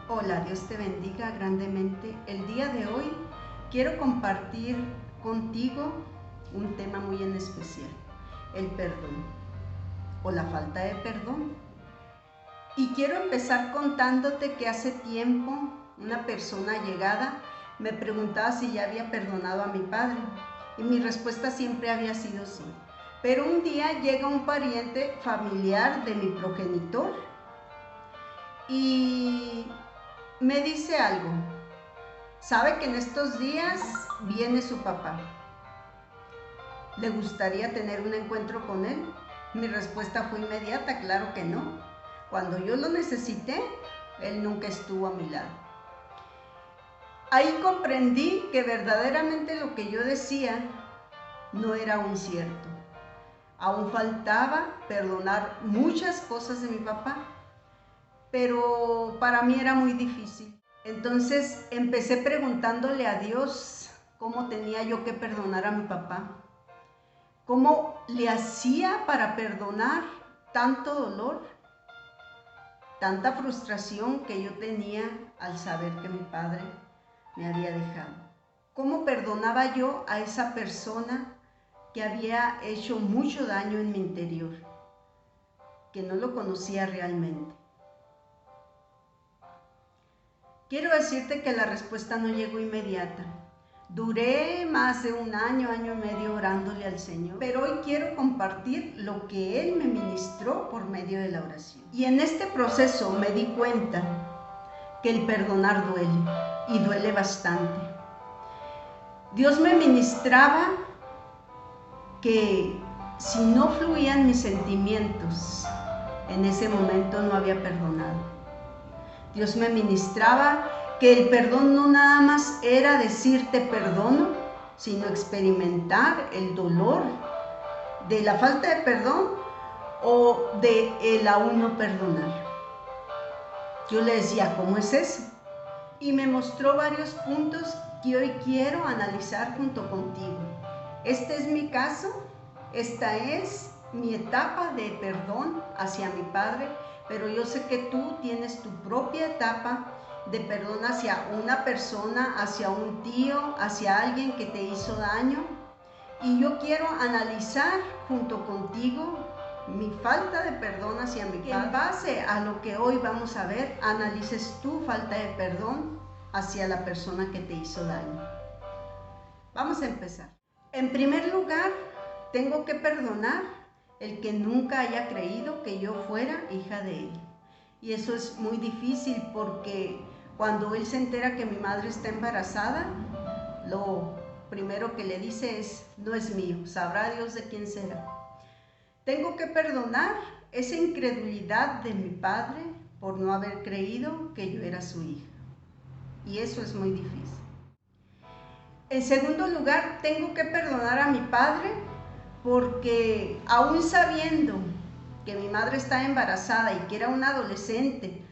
Hola, Dios te bendiga grandemente. El día de hoy quiero compartir contigo un tema muy en especial, el perdón o la falta de perdón. Y quiero empezar contándote que hace tiempo una persona allegada me preguntaba si ya había perdonado a mi padre y mi respuesta siempre había sido sí. Pero un día llega un pariente familiar de mi progenitor y me dice algo. Sabe que en estos días viene su papá. ¿Le gustaría tener un encuentro con él? Mi respuesta fue inmediata, claro que no. Cuando yo lo necesité, él nunca estuvo a mi lado. Ahí comprendí que verdaderamente lo que yo decía no era aún cierto. Aún faltaba perdonar muchas cosas de mi papá, pero para mí era muy difícil. Entonces empecé preguntándole a Dios cómo tenía yo que perdonar a mi papá, cómo le hacía para perdonar tanto dolor, tanta frustración que yo tenía al saber que mi padre me había dejado. ¿Cómo perdonaba yo a esa persona que había hecho mucho daño en mi interior, que no lo conocía realmente? Quiero decirte que la respuesta no llegó inmediata. Duré más de un año, año y medio orándole al Señor, pero hoy quiero compartir lo que Él me ministró por medio de la oración. Y en este proceso me di cuenta que el perdonar duele, y duele bastante. Dios me ministraba que si no fluían mis sentimientos, en ese momento no había perdonado. Dios me ministraba que el perdón no nada más era decir te perdono, sino experimentar el dolor de la falta de perdón o de el aún no perdonar. Yo le decía, ¿cómo es eso? Y me mostró varios puntos que hoy quiero analizar junto contigo. Este es mi caso, esta es mi etapa de perdón hacia mi padre, pero yo sé que tú tienes tu propia etapa de perdón hacia una persona, hacia un tío, hacia alguien que te hizo daño. Y yo quiero analizar junto contigo mi falta de perdón hacia mi padre. En base a lo que hoy vamos a ver, analices tu falta de perdón hacia la persona que te hizo daño. Vamos a empezar. En primer lugar, tengo que perdonar el que nunca haya creído que yo fuera hija de él. Y eso es muy difícil porque cuando él se entera que mi madre está embarazada, lo primero que le dice es, no es mío, sabrá Dios de quién será. Tengo que perdonar esa incredulidad de mi padre por no haber creído que yo era su hija. Y eso es muy difícil. En segundo lugar, tengo que perdonar a mi padre porque aún sabiendo que mi madre está embarazada y que era una adolescente,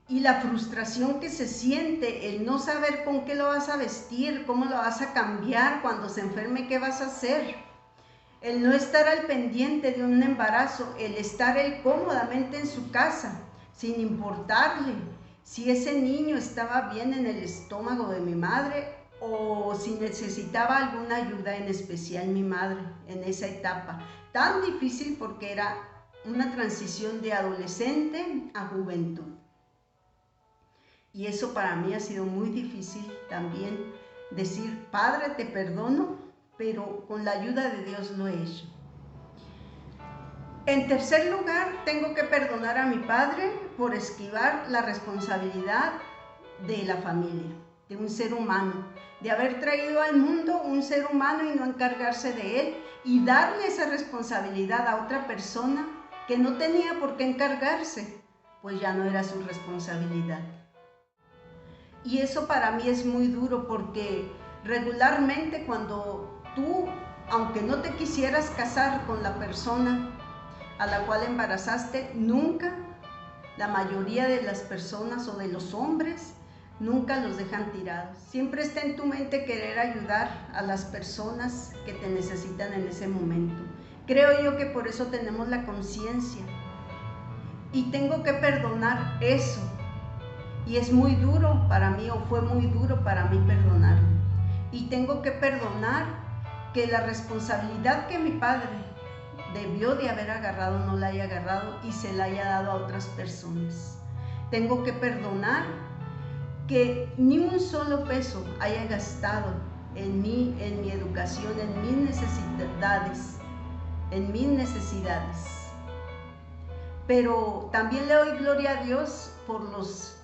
y la frustración que se siente, el no saber con qué lo vas a vestir, cómo lo vas a cambiar cuando se enferme, qué vas a hacer, el no estar al pendiente de un embarazo, el estar él cómodamente en su casa, sin importarle si ese niño estaba bien en el estómago de mi madre o si necesitaba alguna ayuda en especial mi madre en esa etapa tan difícil porque era una transición de adolescente a juventud. Y eso para mí ha sido muy difícil también, decir, Padre, te perdono, pero con la ayuda de Dios lo he hecho. En tercer lugar, tengo que perdonar a mi padre por esquivar la responsabilidad de la familia, de un ser humano, de haber traído al mundo un ser humano y no encargarse de él y darle esa responsabilidad a otra persona que no tenía por qué encargarse, pues ya no era su responsabilidad. Y eso para mí es muy duro porque regularmente cuando tú, aunque no te quisieras casar con la persona a la cual embarazaste, nunca, la mayoría de las personas o de los hombres, nunca los dejan tirados. Siempre está en tu mente querer ayudar a las personas que te necesitan en ese momento. Creo yo que por eso tenemos la conciencia. Y tengo que perdonar eso. Y es muy duro para mí, o fue muy duro para mí perdonarlo. Y tengo que perdonar que la responsabilidad que mi padre debió de haber agarrado no la haya agarrado y se la haya dado a otras personas. Tengo que perdonar que ni un solo peso haya gastado en mí, en mi educación, en mis necesidades. Pero también le doy gloria a Dios por los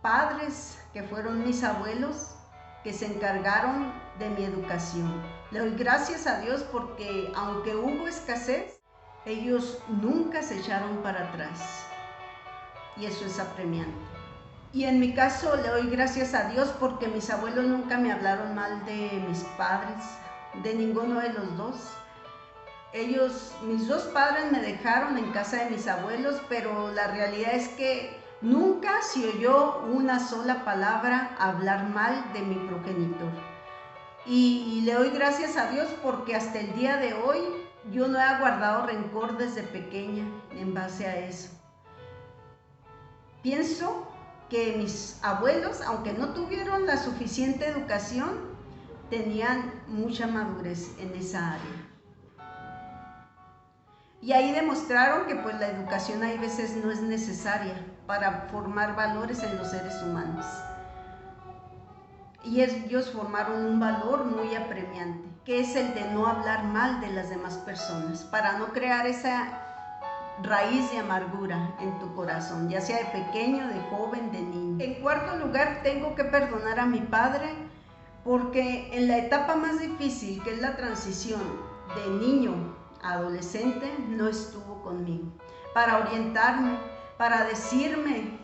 padres que fueron mis abuelos, que se encargaron de mi educación. Le doy gracias a Dios porque aunque hubo escasez, ellos nunca se echaron para atrás. Y eso es apremiante. Y en mi caso le doy gracias a Dios porque mis abuelos nunca me hablaron mal de mis padres, de ninguno de los dos. Mis dos padres me dejaron en casa de mis abuelos, pero la realidad es que nunca se oyó una sola palabra hablar mal de mi progenitor. Y le doy gracias a Dios porque hasta el día de hoy yo no he guardado rencor desde pequeña en base a eso. Pienso que mis abuelos, aunque no tuvieron la suficiente educación, tenían mucha madurez en esa área. Y ahí demostraron que pues la educación hay veces no es necesaria para formar valores en los seres humanos. Y ellos formaron un valor muy apremiante, que es el de no hablar mal de las demás personas, para no crear esa raíz de amargura en tu corazón, ya sea de pequeño, de joven, de niño. En cuarto lugar, tengo que perdonar a mi padre porque en la etapa más difícil, que es la transición de niño a adolescente, no estuvo conmigo para orientarme, para decirme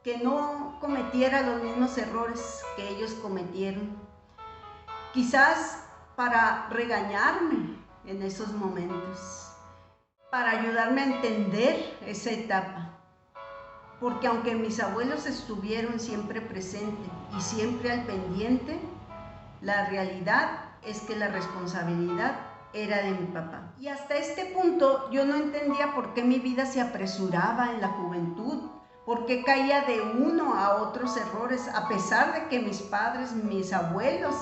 que no cometiera los mismos errores que ellos cometieron, quizás para regañarme en esos momentos, para ayudarme a entender esa etapa. Porque aunque mis abuelos estuvieron siempre presentes y siempre al pendiente, la realidad es que la responsabilidad era de mi papá. Y hasta este punto yo no entendía por qué mi vida se apresuraba en la juventud, por qué caía de uno a otros errores, a pesar de que mis padres, mis abuelos,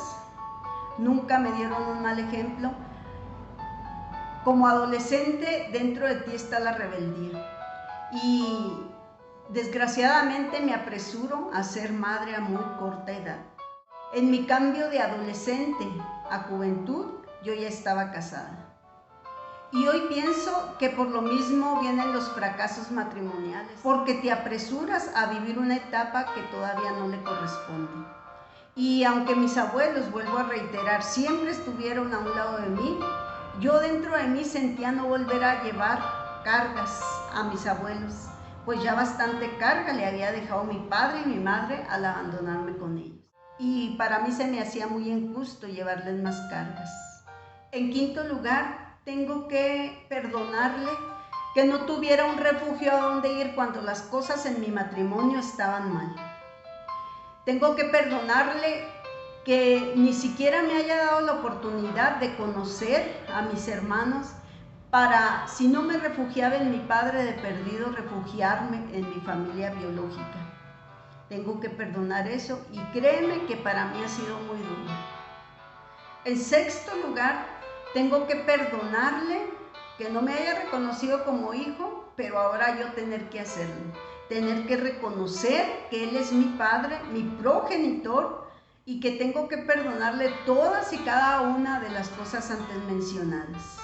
nunca me dieron un mal ejemplo. Como adolescente, dentro de ti está la rebeldía. Y desgraciadamente me apresuro a ser madre a muy corta edad. En mi cambio de adolescente a juventud, yo ya estaba casada. Y hoy pienso que por lo mismo vienen los fracasos matrimoniales, porque te apresuras a vivir una etapa que todavía no le corresponde. Y aunque mis abuelos, vuelvo a reiterar, siempre estuvieron a un lado de mí, yo dentro de mí sentía no volver a llevar cargas a mis abuelos, pues ya bastante carga le había dejado mi padre y mi madre al abandonarme con ellos. Y para mí se me hacía muy injusto llevarles más cargas. En quinto lugar, tengo que perdonarle que no tuviera un refugio a donde ir cuando las cosas en mi matrimonio estaban mal. Tengo que perdonarle que ni siquiera me haya dado la oportunidad de conocer a mis hermanos para, si no me refugiaba en mi padre de perdido, refugiarme en mi familia biológica. Tengo que perdonar eso y créeme que para mí ha sido muy duro. En sexto lugar, tengo que perdonarle que no me haya reconocido como hijo, pero ahora yo tener que hacerlo. Tener que reconocer que Él es mi padre, mi progenitor, y que tengo que perdonarle todas y cada una de las cosas antes mencionadas.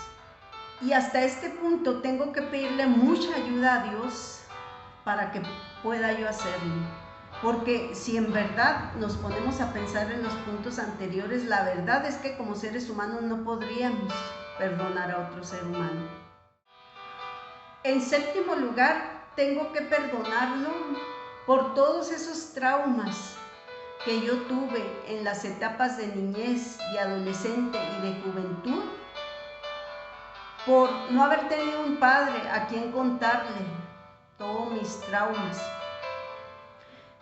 Y hasta este punto tengo que pedirle mucha ayuda a Dios para que pueda yo hacerlo. Porque si en verdad nos ponemos a pensar en los puntos anteriores, la verdad es que como seres humanos no podríamos perdonar a otro ser humano. En séptimo lugar, tengo que perdonarlo por todos esos traumas que yo tuve en las etapas de niñez, de adolescente y de juventud, por no haber tenido un padre a quien contarle todos mis traumas,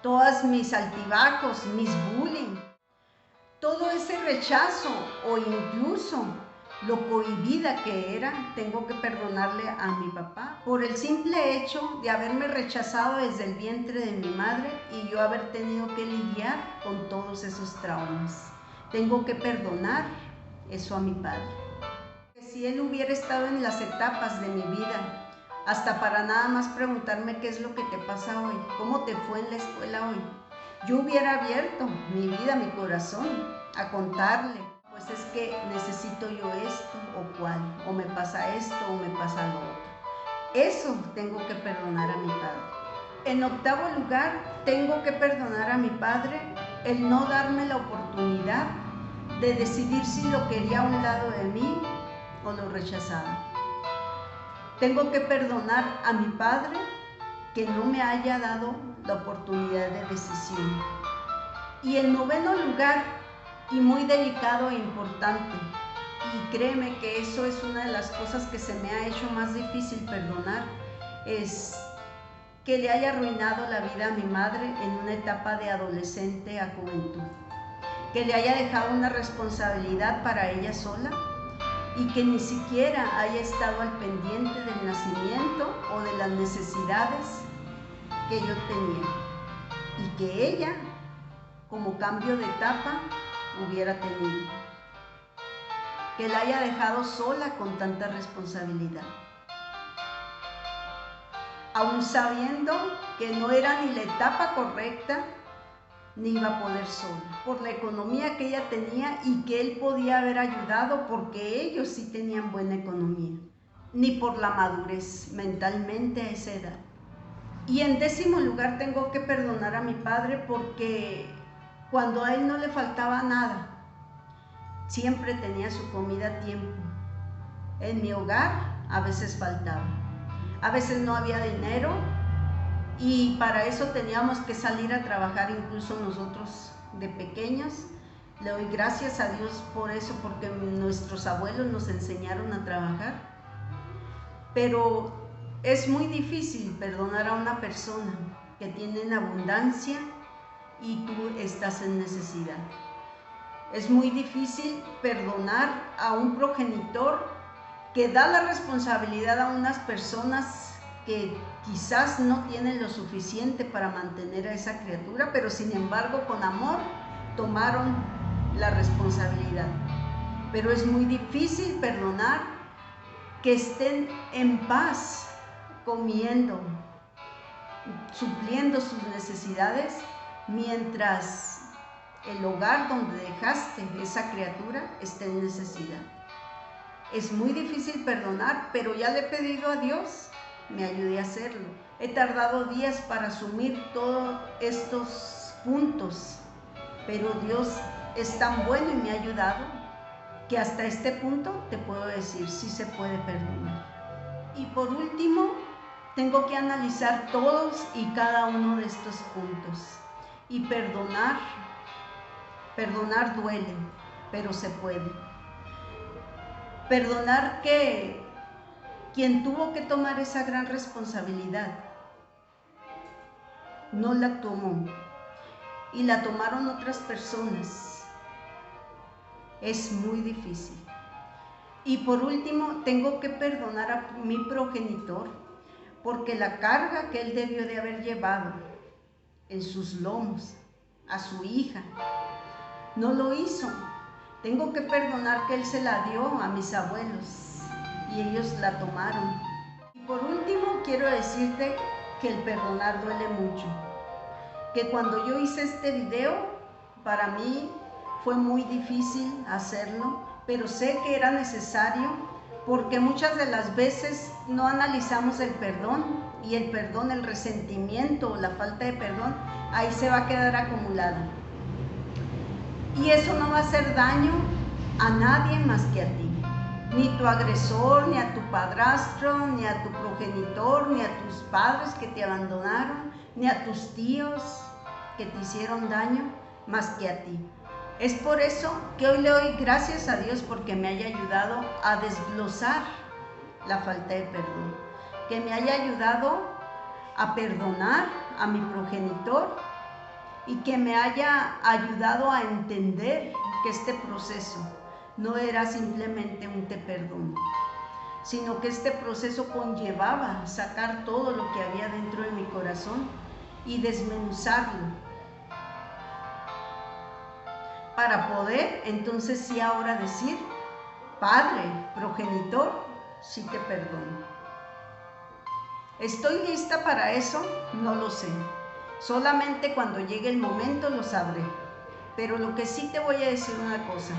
todos mis altibajos, mis bullying, todo ese rechazo o incluso lo cohibida que era, tengo que perdonarle a mi papá por el simple hecho de haberme rechazado desde el vientre de mi madre y yo haber tenido que lidiar con todos esos traumas. Tengo que perdonar eso a mi padre. Si él hubiera estado en las etapas de mi vida, hasta para nada más preguntarme qué es lo que te pasa hoy, cómo te fue en la escuela hoy, yo hubiera abierto mi vida, mi corazón, a contarle. Pues es que necesito yo esto o cual, o me pasa esto o me pasa lo otro. Eso tengo que perdonar a mi padre. En octavo lugar, tengo que perdonar a mi padre el no darme la oportunidad de decidir si lo quería a un lado de mí o lo rechazaba. Tengo que perdonar a mi padre que no me haya dado la oportunidad de decisión. Y en noveno lugar, y muy delicado e importante, y créeme que eso es una de las cosas que se me ha hecho más difícil perdonar, es que le haya arruinado la vida a mi madre en una etapa de adolescente a juventud, que le haya dejado una responsabilidad para ella sola y que ni siquiera haya estado al pendiente del nacimiento o de las necesidades que yo tenía, y que ella, como cambio de etapa, hubiera tenido, que la haya dejado sola con tanta responsabilidad, aún sabiendo que no era ni la etapa correcta ni iba a poder sola, por la economía que ella tenía y que él podía haber ayudado porque ellos sí tenían buena economía, ni por la madurez mentalmente a esa edad. Y en décimo lugar, tengo que perdonar a mi padre porque cuando a él no le faltaba nada, siempre tenía su comida a tiempo. En mi hogar a veces faltaba, a veces no había dinero y para eso teníamos que salir a trabajar, incluso nosotros de pequeños. Le doy gracias a Dios por eso, porque nuestros abuelos nos enseñaron a trabajar. Pero es muy difícil perdonar a una persona que tiene en abundancia y tú estás en necesidad. Es muy difícil perdonar a un progenitor que da la responsabilidad a unas personas que quizás no tienen lo suficiente para mantener a esa criatura, pero sin embargo con amor tomaron la responsabilidad. Pero es muy difícil perdonar que estén en paz, comiendo, supliendo sus necesidades, mientras el hogar donde dejaste esa criatura esté en necesidad. Es muy difícil perdonar, pero ya le he pedido a Dios me ayude a hacerlo. He tardado días para asumir todos estos puntos, pero Dios es tan bueno y me ha ayudado que hasta este punto te puedo decir, sí se puede perdonar. Y por último, tengo que analizar todos y cada uno de estos puntos. Y perdonar duele, pero se puede. Perdonar que quien tuvo que tomar esa gran responsabilidad no la tomó y la tomaron otras personas. Es muy difícil. Y por último, tengo que perdonar a mi progenitor porque la carga que él debió de haber llevado en sus lomos a su hija no lo hizo. Tengo que perdonar que él se la dio a mis abuelos y ellos la tomaron. Y por último, quiero decirte que el perdonar duele mucho. Que cuando yo hice este video, para mí fue muy difícil hacerlo, pero sé que era necesario porque muchas de las veces no analizamos el perdón y el perdón, el resentimiento o la falta de perdón, ahí se va a quedar acumulado. Y eso no va a hacer daño a nadie más que a ti. Ni tu agresor, ni a tu padrastro, ni a tu progenitor, ni a tus padres que te abandonaron, ni a tus tíos que te hicieron daño, más que a ti. Es por eso que hoy le doy gracias a Dios porque me haya ayudado a desglosar la falta de perdón, que me haya ayudado a perdonar a mi progenitor y que me haya ayudado a entender que este proceso no era simplemente un te perdono, sino que este proceso conllevaba sacar todo lo que había dentro de mi corazón y desmenuzarlo para poder entonces sí ahora decir: Padre, progenitor, sí te perdono. ¿Estoy lista para eso? No lo sé. Solamente cuando llegue el momento lo sabré. Pero lo que sí te voy a decir una cosa: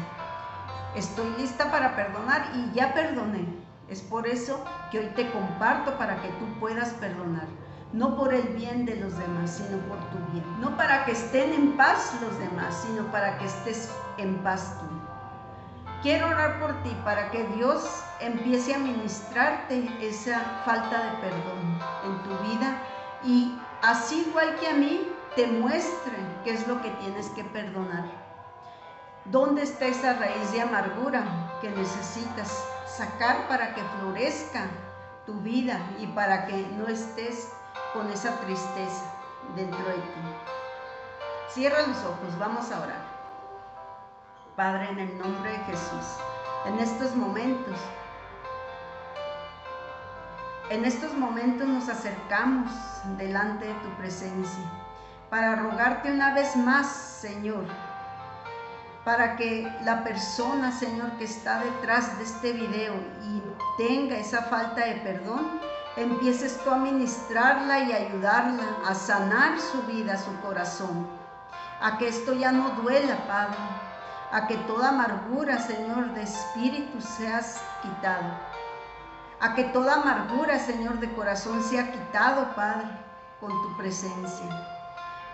estoy lista para perdonar y ya perdoné. Es por eso que hoy te comparto, para que tú puedas perdonar. No por el bien de los demás, sino por tu bien. No para que estén en paz los demás, sino para que estés en paz tú. Quiero orar por ti para que Dios empiece a ministrarte esa falta de perdón en tu vida y así igual que a mí te muestre qué es lo que tienes que perdonar. ¿Dónde está esa raíz de amargura que necesitas sacar para que florezca tu vida y para que no estés con esa tristeza dentro de ti? Cierra los ojos, vamos a orar. Padre, en el nombre de Jesús, en estos momentos nos acercamos delante de tu presencia para rogarte una vez más, Señor, para que la persona, Señor, que está detrás de este video y tenga esa falta de perdón, empieces tú a ministrarla y ayudarla a sanar su vida, su corazón, a que esto ya no duela, Padre, a que toda amargura, Señor, de espíritu seas quitado, a que toda amargura, Señor, de corazón sea quitado, Padre, con tu presencia,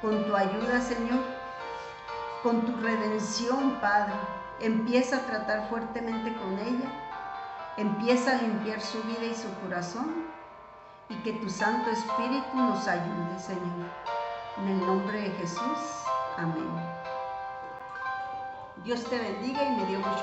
con tu ayuda, Señor, con tu redención, Padre. Empieza a tratar fuertemente con ella, empieza a limpiar su vida y su corazón, y que tu Santo Espíritu nos ayude, Señor. En el nombre de Jesús, amén. Dios te bendiga y me dio mucho